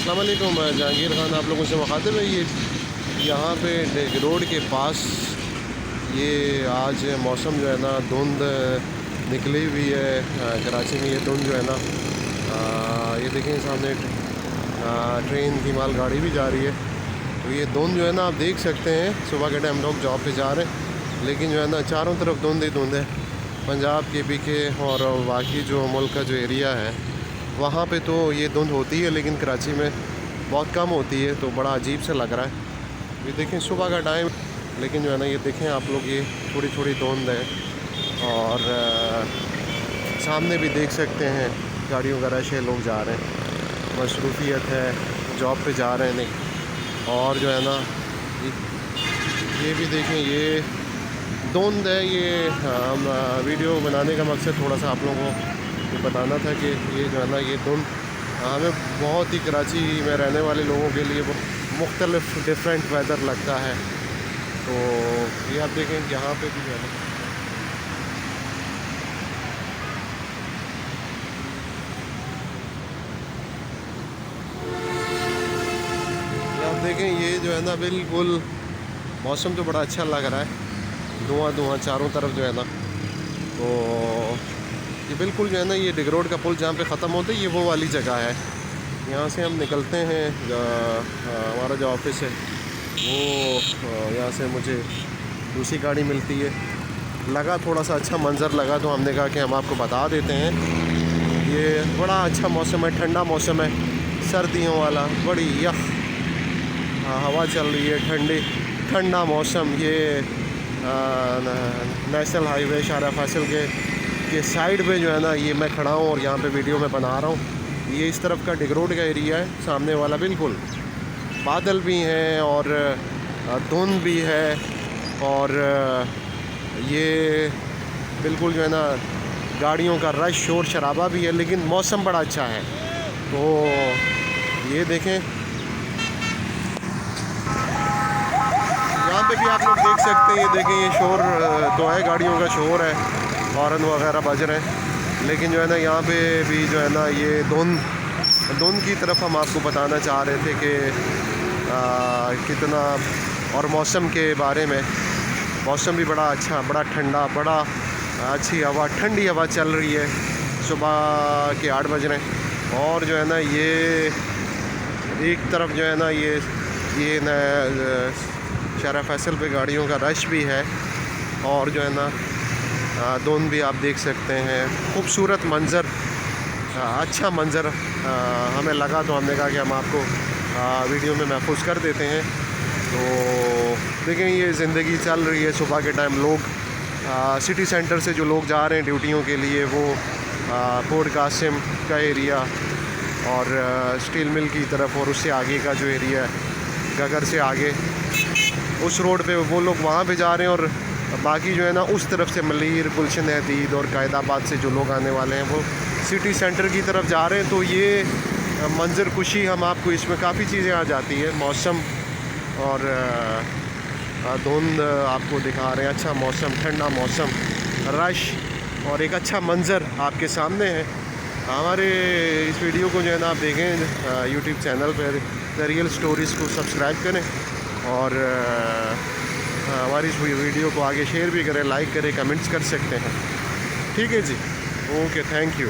अस्सलाम वालेकुम, जहांगीर खान आप लोगों से मुखातिब है। ये यहाँ पे डेग रोड के पास ये आज मौसम जो है ना धुंध निकली हुई है। कराची में ये धुंध जो है ना ये देखें सामने ट्रेन की मालगाड़ी भी जा रही है। तो ये धुंध जो है ना आप देख सकते हैं, सुबह के टाइम लोग जॉब पे जा रहे हैं, लेकिन जो है ना चारों तरफ धुंध ही धुंध है। पंजाब के पीछे और बाकी जो मुल्क का जो एरिया है वहाँ पे तो ये धुंध होती है, लेकिन कराची में बहुत कम होती है, तो बड़ा अजीब सा लग रहा है। ये देखें सुबह का टाइम, लेकिन जो है ना ये देखें आप लोग ये थोड़ी थोड़ी धुंध है। और सामने भी देख सकते हैं गाड़ियों का रश है, लोग जा रहे हैं, मसरूफियत है, जॉब पे जा रहे हैं। नहीं और जो है ना ये भी देखें ये धुंध है। ये हम वीडियो बनाने का मकसद थोड़ा सा आप लोगों को बताना था कि ये जो है ना ये धुंध हमें बहुत ही कराची में रहने वाले लोगों के लिए मुख्तलिफ डिफरेंट वेदर लगता है। तो ये आप देखें यहाँ पे भी जो है ना आप देखें ये जो है ना बिल्कुल मौसम तो बड़ा अच्छा लग रहा है, धुआं धुआं चारों तरफ जो है ना। तो ये बिल्कुल जो है ना ये डिग रोड का पुल जहाँ पे ख़त्म होता है ये वो वाली जगह है। यहाँ से हम निकलते हैं, हमारा जो ऑफिस है वो यहाँ से मुझे दूसरी गाड़ी मिलती है। लगा थोड़ा सा अच्छा मंज़र लगा, तो हमने कहा कि हम आपको बता देते हैं। ये बड़ा अच्छा मौसम है, ठंडा मौसम है, सर्दियों वाला, बड़ी यख हवा चल रही है, ठंडा मौसम। ये नेशनल हाईवे शारा फैसल के साइड पे जो है ना ये मैं खड़ा हूँ और यहाँ पे वीडियो में बना रहा हूँ। ये इस तरफ का डिग रोड का एरिया है, सामने वाला बिल्कुल बादल भी हैं और धुंध भी है, और ये बिल्कुल जो है ना गाड़ियों का रश शोर शराबा भी है, लेकिन मौसम बड़ा अच्छा है। तो ये देखें यहाँ पे भी आप लोग देख सकते हैं, ये देखें ये शोर तो है, गाड़ियों का शोर है, हॉर्न वगैरह बज रहे हैं, लेकिन जो है ना यहाँ पे भी जो है ना ये धुंध की तरफ हम आपको बताना चाह रहे थे कि कितना, और मौसम के बारे में। मौसम भी बड़ा अच्छा, बड़ा ठंडा, बड़ा अच्छी हवा, ठंडी हवा चल रही है। सुबह के 8 बज रहे हैं और जो है ना ये एक तरफ जो है ना ये शारा फैसल पे गाड़ियों का रश भी है, और जो है ना धुंध भी आप देख सकते हैं। खूबसूरत मंज़र, अच्छा मंज़र हमें लगा, तो हमने कहा कि हम आपको वीडियो में महफूज कर देते हैं। तो देखें ये ज़िंदगी चल रही है। सुबह के टाइम लोग सिटी सेंटर से जो लोग जा रहे हैं ड्यूटियों के लिए, वो पोर्ट कासिम का एरिया और स्टील मिल की तरफ, और उससे आगे का जो एरिया है गगर से आगे उस रोड पे वो लोग वहाँ पे जा रहे हैं, और बाकी जो है ना उस तरफ से मलीर, गुलशन हदीद और कायदाबाद से जो लोग आने वाले हैं वो सिटी सेंटर की तरफ जा रहे हैं। तो ये मंज़र कुशी हम आपको इसमें काफ़ी चीज़ें आ जाती है, मौसम और धुंध आपको दिखा रहे हैं। अच्छा मौसम, ठंडा मौसम, रश और एक अच्छा मंज़र आपके सामने है। हमारे इस वीडियो को जो है ना आप देखें यूट्यूब चैनल पर द रियल स्टोरीज़ को सब्सक्राइब करें, और हमारी इस वीडियो को आगे शेयर भी करें, लाइक करें, कमेंट्स कर सकते हैं। ठीक है जी, ओके, थैंक यू।